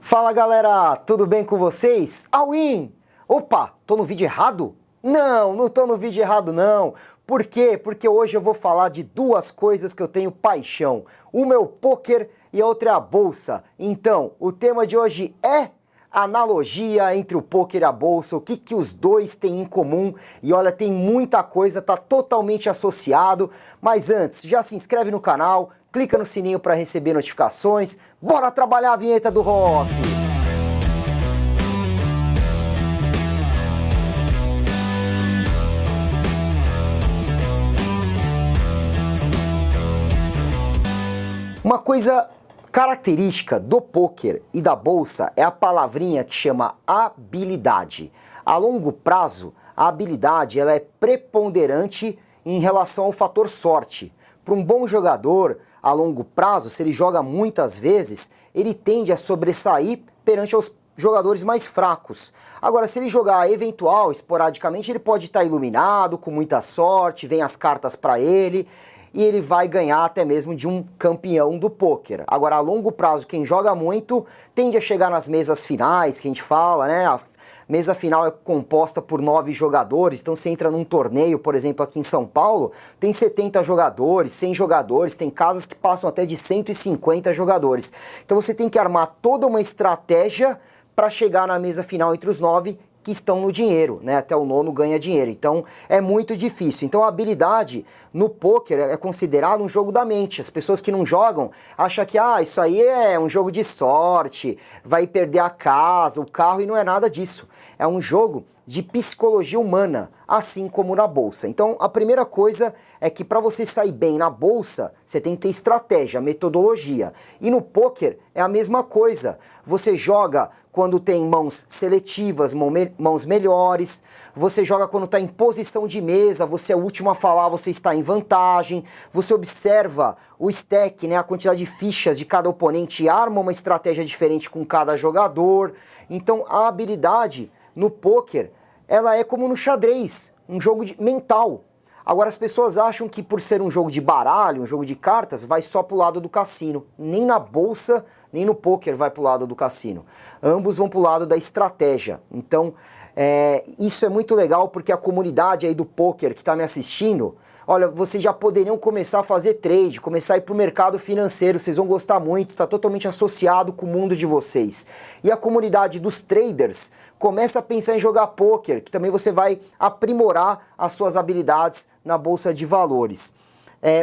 Fala galera, tudo bem com vocês? All-in! Opa, tô no vídeo errado? Não tô no vídeo errado não. Por quê? Porque hoje eu vou falar de duas coisas que eu tenho paixão. Uma é o poker e a outra é a bolsa. Então, o tema de hoje é analogia entre o poker e a bolsa, o que os dois têm em comum. E olha, tem muita coisa, tá totalmente associado. Mas antes, já se inscreve no canal, clica no sininho para receber notificações. Bora trabalhar a vinheta do rock! Uma coisa característica do poker e da bolsa é a palavrinha que chama habilidade. A longo prazo, a habilidade ela é preponderante em relação ao fator sorte. Para um bom jogador, a longo prazo, se ele joga muitas vezes, ele tende a sobressair perante os jogadores mais fracos. Agora, se ele jogar eventual, esporadicamente, ele pode estar iluminado, com muita sorte, vem as cartas para ele, e ele vai ganhar até mesmo de um campeão do pôquer. Agora, a longo prazo, quem joga muito tende a chegar nas mesas finais, que a gente fala, né? A mesa final é composta por 9 jogadores, então você entra num torneio, por exemplo, aqui em São Paulo, tem 70 jogadores, 100 jogadores, tem casas que passam até de 150 jogadores. Então você tem que armar toda uma estratégia para chegar na mesa final entre os 9 que estão no dinheiro, né? Até o nono ganha dinheiro. Então é muito difícil. Então a habilidade no poker é considerado um jogo da mente. As pessoas que não jogam acham que isso aí é um jogo de sorte, vai perder a casa, o carro, e não é nada disso. É um jogo de psicologia humana, assim como na bolsa. Então a primeira coisa é que para você sair bem na bolsa, você tem que ter estratégia, metodologia. E no poker é a mesma coisa. Você joga quando tem mãos seletivas, mãos melhores, você joga quando está em posição de mesa, você é o último a falar, você está em vantagem, você observa o stack, né, a quantidade de fichas de cada oponente e arma uma estratégia diferente com cada jogador. Então a habilidade no poker, ela é como no xadrez, um jogo mental. Agora as pessoas acham que por ser um jogo de baralho, um jogo de cartas, vai só pro lado do cassino. Nem na bolsa, nem no poker vai pro lado do cassino. Ambos vão pro lado da estratégia. Então, isso é muito legal porque a comunidade aí do poker que está me assistindo, olha, vocês já poderiam começar a fazer trade, começar a ir pro mercado financeiro, vocês vão gostar muito, está totalmente associado com o mundo de vocês. E a comunidade dos traders começa a pensar em jogar poker, que também você vai aprimorar as suas habilidades na bolsa de valores.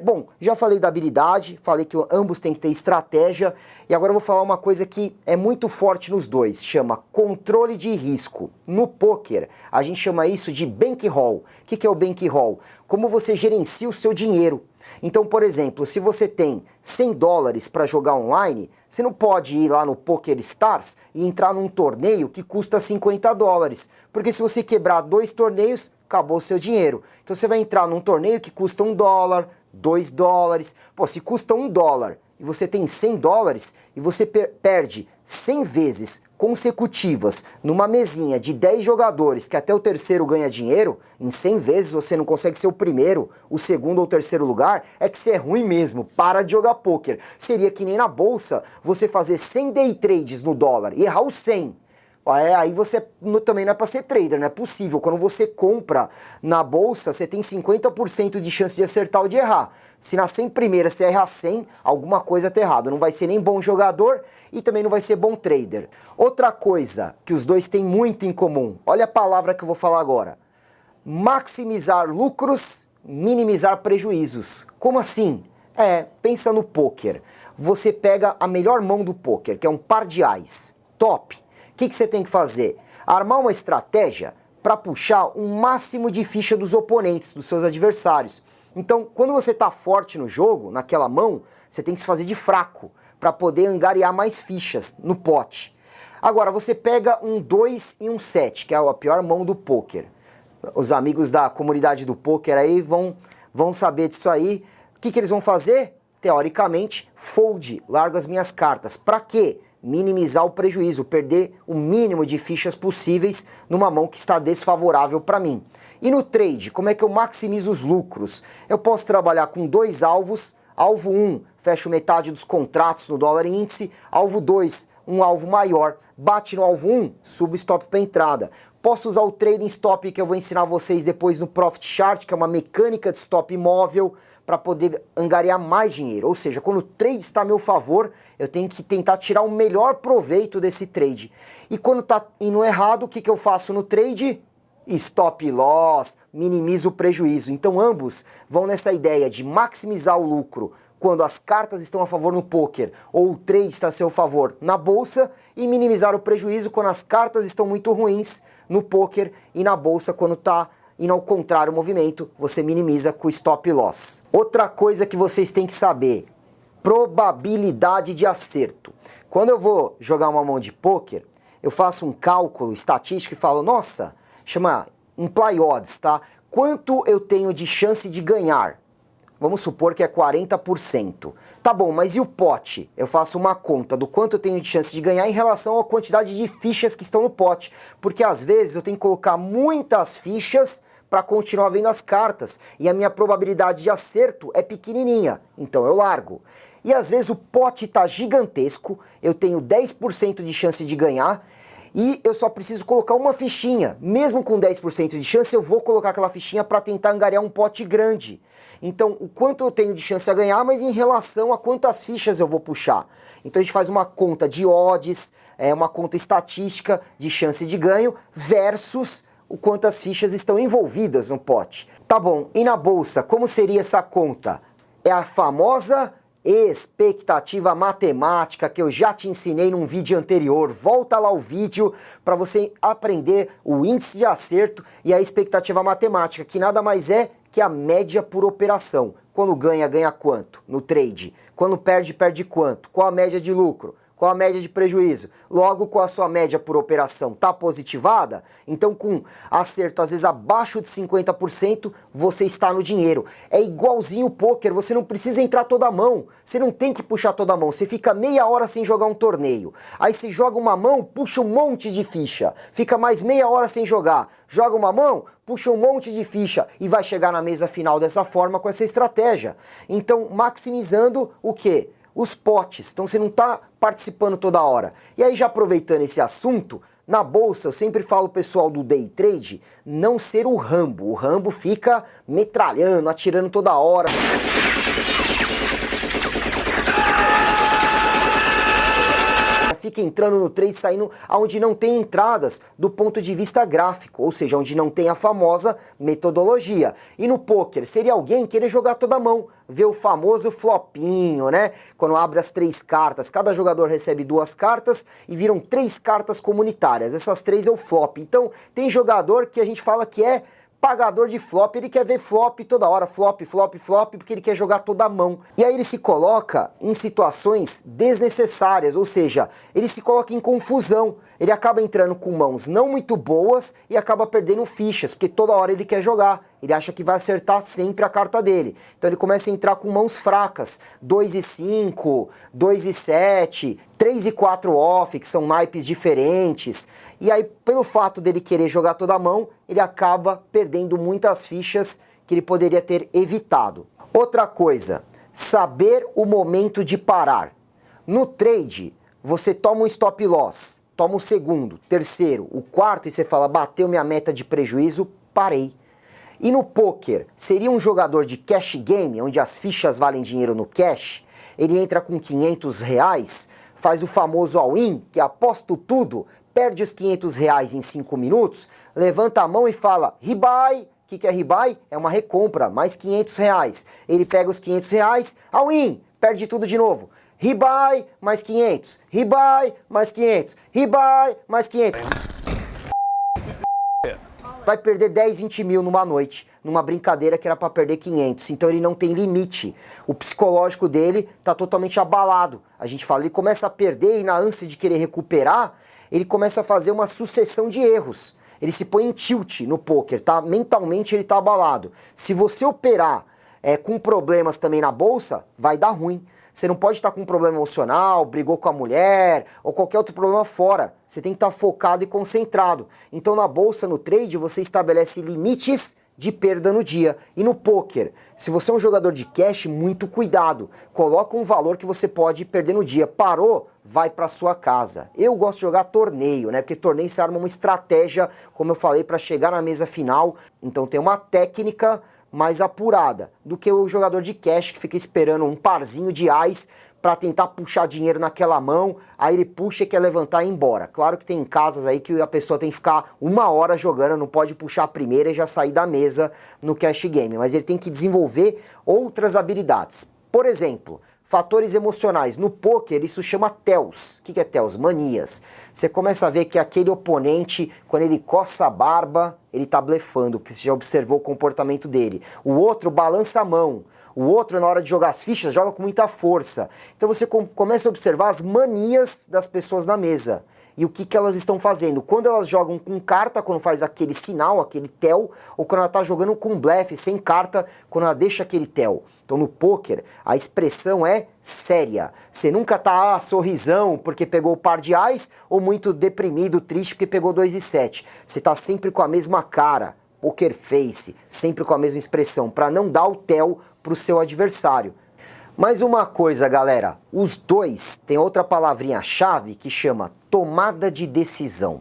Bom, já falei da habilidade, falei que ambos têm que ter estratégia, e agora eu vou falar uma coisa que é muito forte nos dois, chama controle de risco. No poker, a gente chama isso de bankroll. O que é o bankroll? Como você gerencia o seu dinheiro. Então, por exemplo, se você tem $100 para jogar online, você não pode ir lá no Poker Stars e entrar num torneio que custa $50, porque se você quebrar 2 torneios, acabou o seu dinheiro. Então você vai entrar num torneio que custa $1, $2. Pô, se custa $1 e você tem $100 e você perde 100 vezes consecutivas numa mesinha de 10 jogadores que até o terceiro ganha dinheiro, em 100 vezes você não consegue ser o primeiro, o segundo ou terceiro lugar, é que você é ruim mesmo, para de jogar poker. Seria que nem na bolsa, você fazer 100 day trades no dólar e errar os 100. Aí você também não é para ser trader, não é possível. Quando você compra na bolsa, você tem 50% de chance de acertar ou de errar. Se na 100 primeira você errar 100, alguma coisa está errada. Não vai ser nem bom jogador e também não vai ser bom trader. Outra coisa que os dois têm muito em comum, olha a palavra que eu vou falar agora. Maximizar lucros, minimizar prejuízos. Como assim? Pensa no poker. Você pega a melhor mão do poker, que é um par de ás. Top. O que você tem que fazer? Armar uma estratégia para puxar um máximo de ficha dos oponentes, dos seus adversários. Então, quando você está forte no jogo, naquela mão, você tem que se fazer de fraco para poder angariar mais fichas no pote. Agora, você pega um 2 e um 7, que é a pior mão do poker. Os amigos da comunidade do poker aí vão saber disso aí. O que eles vão fazer? Teoricamente, fold, largo as minhas cartas. Para quê? Minimizar o prejuízo, perder o mínimo de fichas possíveis numa mão que está desfavorável para mim. E no trade, como é que eu maximizo os lucros? Eu posso trabalhar com 2 alvos. Alvo 1, fecho metade dos contratos no dólar índice. Alvo 2, um alvo maior. Bate no alvo 1, subo stop para entrada. Posso usar o Trading Stop que eu vou ensinar vocês depois no Profit Chart, que é uma mecânica de stop móvel para poder angariar mais dinheiro. Ou seja, quando o trade está a meu favor, eu tenho que tentar tirar o melhor proveito desse trade. E quando está indo errado, o que eu faço no trade? Stop loss, minimizo o prejuízo. Então ambos vão nessa ideia de maximizar o lucro quando as cartas estão a favor no poker ou o trade está a seu favor na bolsa e minimizar o prejuízo quando as cartas estão muito ruins no poker e na bolsa quando está indo ao contrário o movimento, você minimiza com o stop loss. Outra coisa que vocês têm que saber, probabilidade de acerto. Quando eu vou jogar uma mão de poker, eu faço um cálculo estatístico e falo, nossa, chama imply odds, tá? Quanto eu tenho de chance de ganhar? Vamos supor que é 40%. Tá bom, mas e o pote? Eu faço uma conta do quanto eu tenho de chance de ganhar em relação à quantidade de fichas que estão no pote. Porque às vezes eu tenho que colocar muitas fichas para continuar vendo as cartas. E a minha probabilidade de acerto é pequenininha, então eu largo. E às vezes o pote está gigantesco, eu tenho 10% de chance de ganhar, e eu só preciso colocar uma fichinha. Mesmo com 10% de chance, eu vou colocar aquela fichinha para tentar angariar um pote grande. Então, o quanto eu tenho de chance a ganhar, mas em relação a quantas fichas eu vou puxar. Então a gente faz uma conta de odds, uma conta estatística de chance de ganho, versus o quantas fichas estão envolvidas no pote. Tá bom, e na bolsa, como seria essa conta? É a famosa expectativa matemática que eu já te ensinei num vídeo anterior. Volta lá o vídeo para você aprender o índice de acerto e a expectativa matemática, que nada mais é que a média por operação. Quando ganha, ganha quanto no trade? Quando perde, perde quanto? Qual a média de lucro? Qual a média de prejuízo? Logo, com a sua média por operação tá positivada? Então, com acerto às vezes abaixo de 50%, você está no dinheiro. É igualzinho o poker, você não precisa entrar toda a mão. Você não tem que puxar toda a mão. Você fica meia hora sem jogar um torneio. Aí você joga uma mão, puxa um monte de ficha. Fica mais meia hora sem jogar. Joga uma mão, puxa um monte de ficha e vai chegar na mesa final dessa forma com essa estratégia. Então, maximizando o quê? Os potes, então você não está participando toda hora. E aí já aproveitando esse assunto, na bolsa eu sempre falo pessoal do day trade, não ser o Rambo. O Rambo fica metralhando, atirando toda hora. Fica entrando no trade, saindo onde não tem entradas do ponto de vista gráfico, ou seja, onde não tem a famosa metodologia. E no poker, seria alguém querer jogar toda a mão, ver o famoso flopinho, né? Quando abre as 3 cartas, cada jogador recebe 2 cartas e viram 3 cartas comunitárias. Essas 3 é o flop. Então, tem jogador que a gente fala que é pagador de flop, ele quer ver flop toda hora, flop, flop, flop, porque ele quer jogar toda a mão. E aí ele se coloca em situações desnecessárias, ou seja, ele se coloca em confusão. Ele acaba entrando com mãos não muito boas e acaba perdendo fichas, porque toda hora ele quer jogar. Ele acha que vai acertar sempre a carta dele. Então ele começa a entrar com mãos fracas. 2 e 5, 2 e 7, 3 e 4 off, que são naipes diferentes. E aí, pelo fato dele querer jogar toda a mão, ele acaba perdendo muitas fichas que ele poderia ter evitado. Outra coisa, saber o momento de parar. No trade, você toma um stop loss, toma o segundo, terceiro, o quarto e você fala, bateu minha meta de prejuízo, parei. E no poker, seria um jogador de cash game, onde as fichas valem dinheiro no cash, ele entra com 500 reais, faz o famoso all-in, que aposto tudo, perde os 500 reais em 5 minutos, levanta a mão e fala, rebuy. O que é rebuy? É uma recompra, mais 500 reais. Ele pega os 500 reais, all-in, perde tudo de novo. Rebuy, mais 500. Rebuy, mais 500. Rebuy, mais 500. Vai perder 10, 20 mil numa noite, numa brincadeira que era para perder 500. Então ele não tem limite. O psicológico dele tá totalmente abalado. A gente fala, ele começa a perder e na ânsia de querer recuperar, ele começa a fazer uma sucessão de erros. Ele se põe em tilt no poker, tá? Mentalmente ele tá abalado. Se você operar com problemas também na bolsa, vai dar ruim. Você não pode estar com um problema emocional, brigou com a mulher ou qualquer outro problema fora. Você tem que estar focado e concentrado. Então na bolsa, no trade, você estabelece limites de perda no dia. E no poker, se você é um jogador de cash, muito cuidado. Coloca um valor que você pode perder no dia. Parou, vai para sua casa. Eu gosto de jogar torneio, né? Porque torneio você arma uma estratégia, como eu falei, para chegar na mesa final. Então tem uma técnica mais apurada do que o jogador de cash que fica esperando um parzinho de ás para tentar puxar dinheiro naquela mão, aí ele puxa e quer levantar e ir embora. Claro que tem casas aí que a pessoa tem que ficar 1 hora jogando, não pode puxar a primeira e já sair da mesa no cash game, mas ele tem que desenvolver outras habilidades. Por exemplo, fatores emocionais. No poker isso chama tells. O que é tells? Manias. Você começa a ver que aquele oponente, quando ele coça a barba, ele tá blefando, porque você já observou o comportamento dele. O outro balança a mão. O outro, na hora de jogar as fichas, joga com muita força. Então você começa a observar as manias das pessoas na mesa. E o que elas estão fazendo. Quando elas jogam com carta, quando faz aquele sinal, aquele tell, ou quando ela está jogando com blefe, sem carta, quando ela deixa aquele tell. Então no poker, a expressão é séria. Você nunca tá sorrisão porque pegou o par de ás, ou muito deprimido, triste porque pegou 2 e 7. Você tá sempre com a mesma cara. Poker face, sempre com a mesma expressão, para não dar o tell para o seu adversário. Mais uma coisa, galera, os dois têm outra palavrinha-chave que chama tomada de decisão.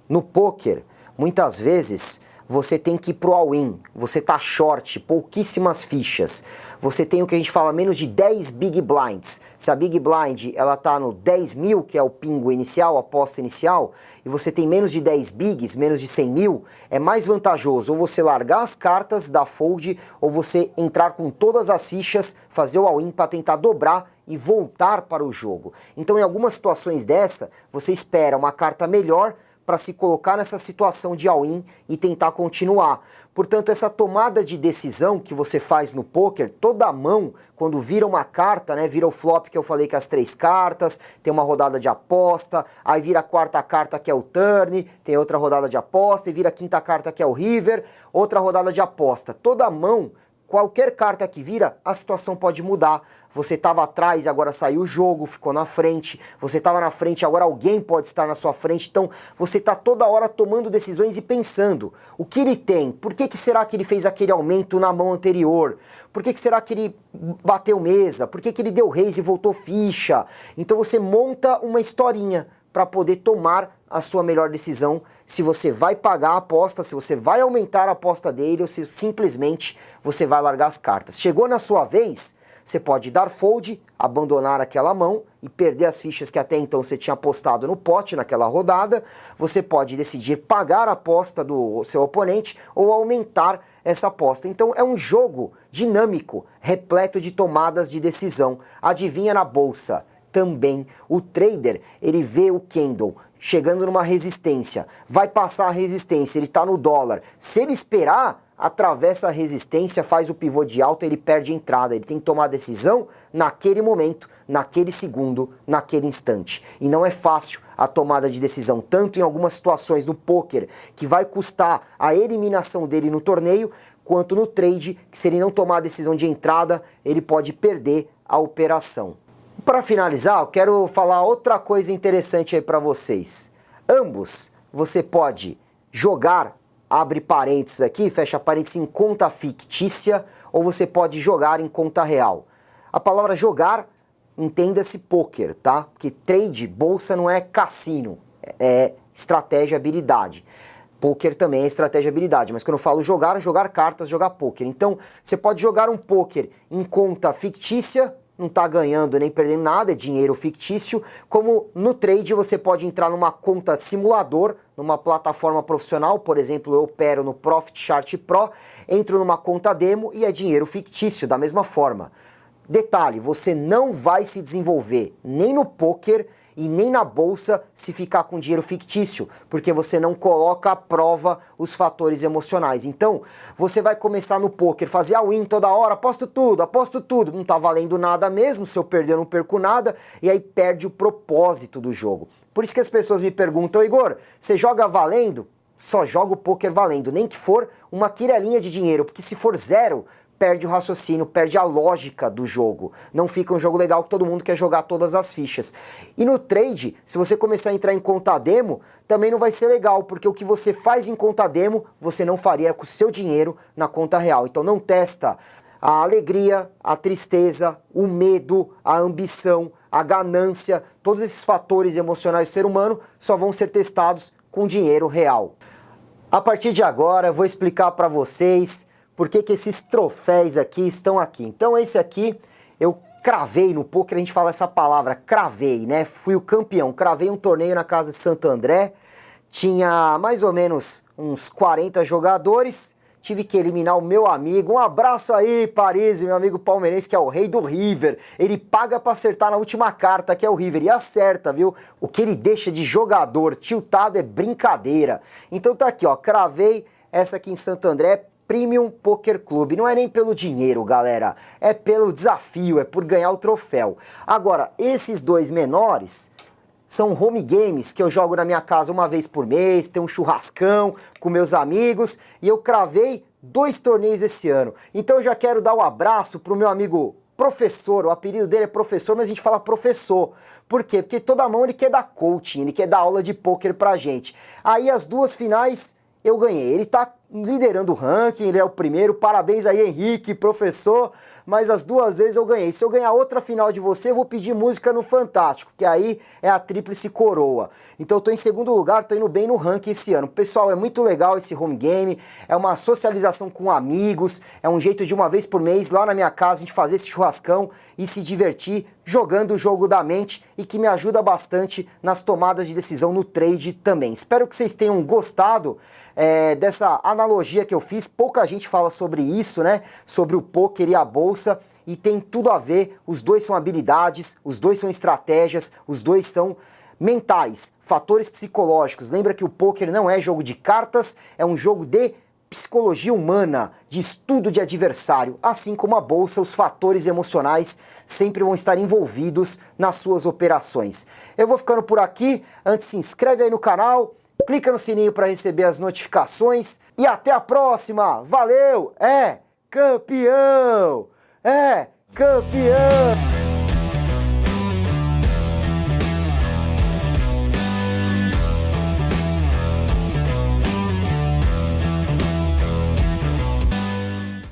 No poker, muitas vezes você tem que ir pro all-in, você tá short, pouquíssimas fichas, você tem o que a gente fala menos de 10 big blinds. Se a big blind ela tá no 10 mil, que é o pingo inicial, a aposta inicial, e você tem menos de 10 bigs, menos de 100 mil, é mais vantajoso ou você largar as cartas da fold, ou você entrar com todas as fichas, fazer o all-in para tentar dobrar e voltar para o jogo. Então em algumas situações dessa, você espera uma carta melhor para se colocar nessa situação de all-in e tentar continuar. Portanto, essa tomada de decisão que você faz no poker, toda a mão, quando vira uma carta, né, vira o flop que eu falei que as 3 cartas, tem uma rodada de aposta, aí vira a 4ª carta que é o turn, tem outra rodada de aposta, e vira a 5ª carta que é o river, outra rodada de aposta. Toda a mão, qualquer carta que vira, a situação pode mudar. Você estava atrás e agora saiu o jogo, ficou na frente. Você estava na frente, agora alguém pode estar na sua frente. Então você está toda hora tomando decisões e pensando. O que ele tem? Por que será que ele fez aquele aumento na mão anterior? Por que será que ele bateu mesa? Por que ele deu raise e voltou ficha? Então você monta uma historinha para poder tomar a sua melhor decisão, se você vai pagar a aposta, se você vai aumentar a aposta dele ou se simplesmente você vai largar as cartas. Chegou na sua vez, você pode dar fold, abandonar aquela mão e perder as fichas que até então você tinha apostado no pote naquela rodada. Você pode decidir pagar a aposta do seu oponente ou aumentar essa aposta. Então é um jogo dinâmico, repleto de tomadas de decisão. Adivinha na bolsa? Também o trader, ele vê o candle chegando numa resistência, vai passar a resistência, ele está no dólar. Se ele esperar, atravessa a resistência, faz o pivô de alta, ele perde a entrada. Ele tem que tomar a decisão naquele momento, naquele segundo, naquele instante. E não é fácil a tomada de decisão, tanto em algumas situações no poker, que vai custar a eliminação dele no torneio, quanto no trade, que se ele não tomar a decisão de entrada, ele pode perder a operação. Para finalizar, eu quero falar outra coisa interessante aí para vocês. Ambos você pode jogar, abre parênteses aqui, fecha parênteses, em conta fictícia, ou você pode jogar em conta real. A palavra jogar, entenda-se poker, tá? Porque trade, bolsa não é cassino, é estratégia, habilidade. Poker também é estratégia e habilidade, mas quando eu falo jogar, jogar cartas, jogar poker. Então, você pode jogar um poker em conta fictícia, não está ganhando nem perdendo nada, é dinheiro fictício, como no trade você pode entrar numa conta simulador, numa plataforma profissional, por exemplo, eu opero no Profit Chart Pro, entro numa conta demo e é dinheiro fictício, da mesma forma. Detalhe, você não vai se desenvolver nem no poker e nem na bolsa se ficar com dinheiro fictício, porque você não coloca à prova os fatores emocionais. Então, você vai começar no poker, fazer all-in toda hora, aposto tudo, não tá valendo nada mesmo, se eu perder eu não perco nada, e aí perde o propósito do jogo. Por isso que as pessoas me perguntam, Igor, você joga valendo? Só joga o poker valendo, nem que for uma quirelinha de dinheiro, porque se for zero, perde o raciocínio, perde a lógica do jogo. Não fica um jogo legal que todo mundo quer jogar todas as fichas. E no trade, se você começar a entrar em conta demo, também não vai ser legal, porque o que você faz em conta demo, você não faria com o seu dinheiro na conta real. Então não testa a alegria, a tristeza, o medo, a ambição, a ganância, todos esses fatores emocionais do ser humano só vão ser testados com dinheiro real. A partir de agora eu vou explicar para vocês por que esses troféus aqui estão aqui. Então esse aqui eu cravei no poker, a gente fala essa palavra, cravei, né? Fui o campeão, cravei um torneio na casa de Santo André, tinha mais ou menos uns 40 jogadores, tive que eliminar o meu amigo, um abraço aí, Paris, meu amigo palmeirense, que é o rei do River, ele paga pra acertar na última carta, que é o River, e acerta, viu? O que ele deixa de jogador tiltado é brincadeira. Então tá aqui, ó, cravei essa aqui em Santo André, Premium Poker Club. Não é nem pelo dinheiro, galera, é pelo desafio, é por ganhar o troféu. Agora, esses dois menores são home games que eu jogo na minha casa uma vez por mês, tem um churrascão com meus amigos, e eu cravei 2 torneios esse ano. Então eu já quero dar um abraço pro meu amigo professor, o apelido dele é professor, mas a gente fala professor. Por quê? Porque toda mão ele quer dar coaching, ele quer dar aula de pôquer pra gente. Aí as 2 finais eu ganhei. Ele tá liderando o ranking, ele é o primeiro, parabéns aí Henrique, professor, mas as 2 vezes eu ganhei. Se eu ganhar outra final de você, eu vou pedir música no Fantástico, que aí é a tríplice coroa. Então eu tô em segundo lugar, tô indo bem no ranking esse ano. Pessoal, é muito legal esse home game, é uma socialização com amigos, é um jeito de uma vez por mês, lá na minha casa, a gente fazer esse churrascão e se divertir jogando o jogo da mente e que me ajuda bastante nas tomadas de decisão no trade também. Espero que vocês tenham gostado dessa analogia que eu fiz. Pouca gente fala sobre isso, né? Sobre o poker e a bolsa, e tem tudo a ver. Os dois são habilidades, os dois são estratégias, os dois são mentais, fatores psicológicos. Lembra que o poker não é jogo de cartas, é um jogo de psicologia humana, de estudo de adversário. Assim como a bolsa, os fatores emocionais sempre vão estar envolvidos nas suas operações. Eu vou ficando por aqui. Antes, se inscreve aí no canal, clica no sininho para receber as notificações e até a próxima. Valeu! É campeão! É campeão!